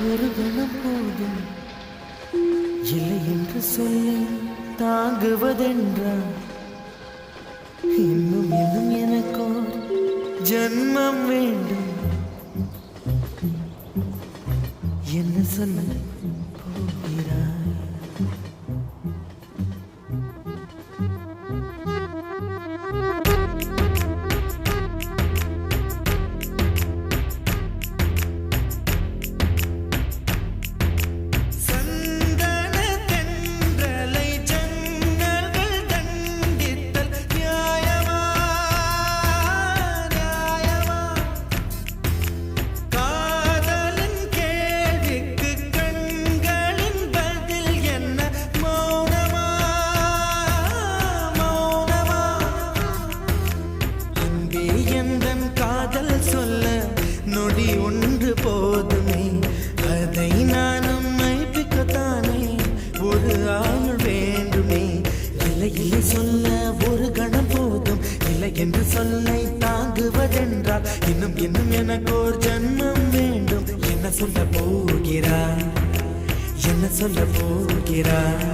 ஒரு கணம் போதும் இல்லை என்று சொல்லி தாங்குவதென்றால் இன்னும் இன்னும் எனக்கோர் ஜன்மம் வேண்டும். என்ன சொல்ல போகிறாய்? நொடி ஒன்று போதுமே, அதை நானும் மைப்பிக்கத்தானே ஒரு ஆயுள் வேண்டுமே. இல்லை இல்லை சொல்ல ஒரு கணம் போதும், இல்லை என்று சொல்லை தாங்குவதென்றால் இன்னும் இன்னும் எனக்கு ஒரு ஜன்மம் வேண்டும். என்ன சொல்ல போகிறாய்? என்ன சொல்ல போகிறாய்?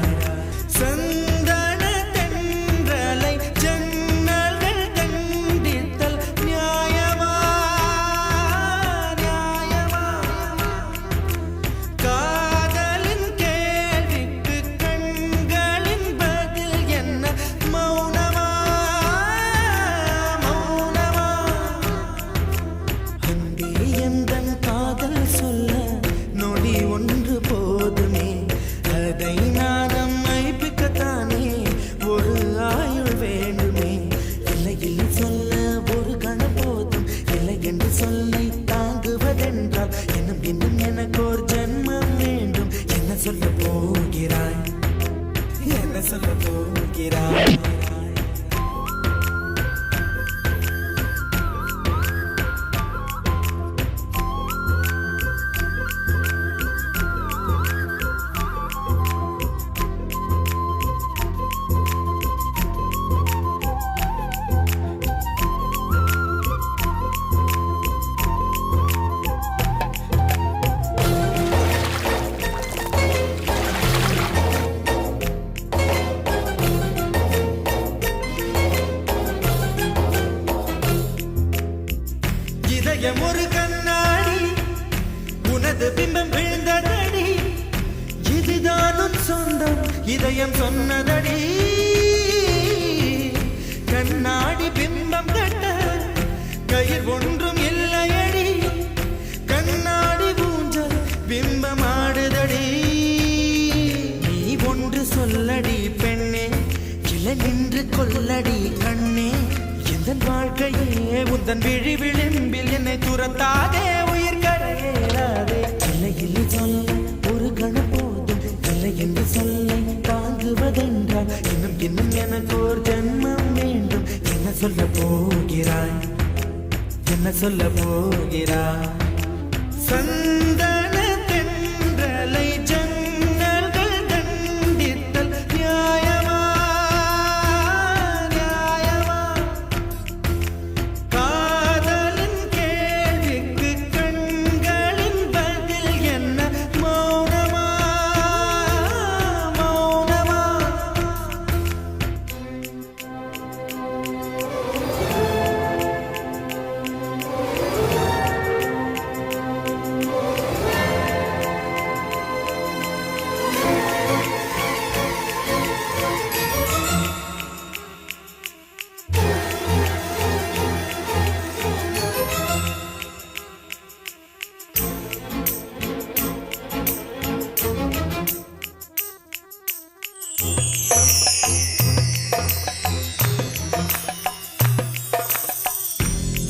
சொல்லை தாங்குவதென்றால் இன்னும் இன்னும் எனக்கு ஒரு ஜன்மம் வேண்டும். என்ன சொல்ல போகிறாய்? என்ன சொல்ல போகிறாய்? ஒரு கண்ணாடி உனது பிம்பம் விழுந்ததடி, இதுதானும் சொந்தம் இதயம் சொன்னதடி. கண்ணாடி பிம்பம் கட்ட கயிர் ஒன்றும் இல்லையடி, கண்ணாடி ஊஞ்சல் பிம்பம் ஆடுதடி. நீ ஒன்று சொல்லடி பெண்ணே, கிளை நின்று கொல்லடி கண்ணே. எந்தன் வாழ்க்கையே உந்தன் விழி விளிம்பில் என்னை துரத்தாதே, உயிர் கரையேறாதே. இல்லை இல்லை சொல்ல ஒரு கணம் போதும், இல்லை என்று சொல்லை தாங்குவதென்றால் இன்னும் இன்னும் எனக்கு ஒரு ஜன்மம் வேண்டும். என்ன சொல்ல போகிறாய்? என்ன சொல்ல போகிறாய்? சந்தன தென்றலை ஜன்னல்கள் கண்டித்தல் நியாயமா?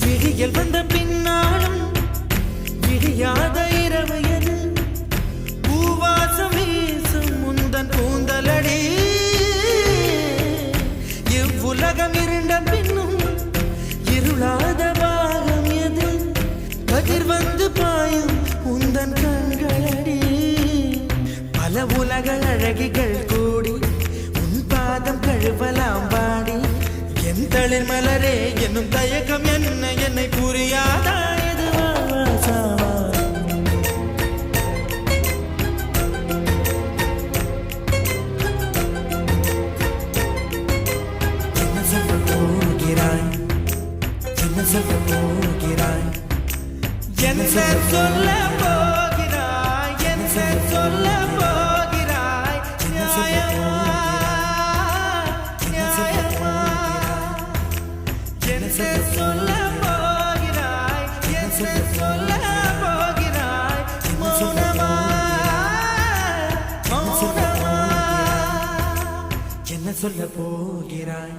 விடியல் வந்த பின்னாலும் விடியாத இரவு எது, பூவாசம் வீசும் முந்தன் கூந்தலடி. இவ்வுலகம் இருண்ட பின்னும் இருளாத பாகம் எது, கதிர் வந்து பாயும் உந்தன் கண்களடி. பல உலக அழகிகள் கூடி உன் பாதம் கழுவலாம் பாடி. என் தளிர் மலரே என்னும் தயக்கம் என்ன என்னை புரியாதா? எதுவா சாவா போகிறாய் என்ன சொல்ல போகிறாய் என்ன சொல்ல போகிறாய் என்ன சொல்ல போகிறாய் நியாயமா நியாயமா என்ன சொல்ல போகிறாய் என்ன சொல்ல போகிறாய் மௌனமா மௌனமா என்ன சொல்ல போகிறாய்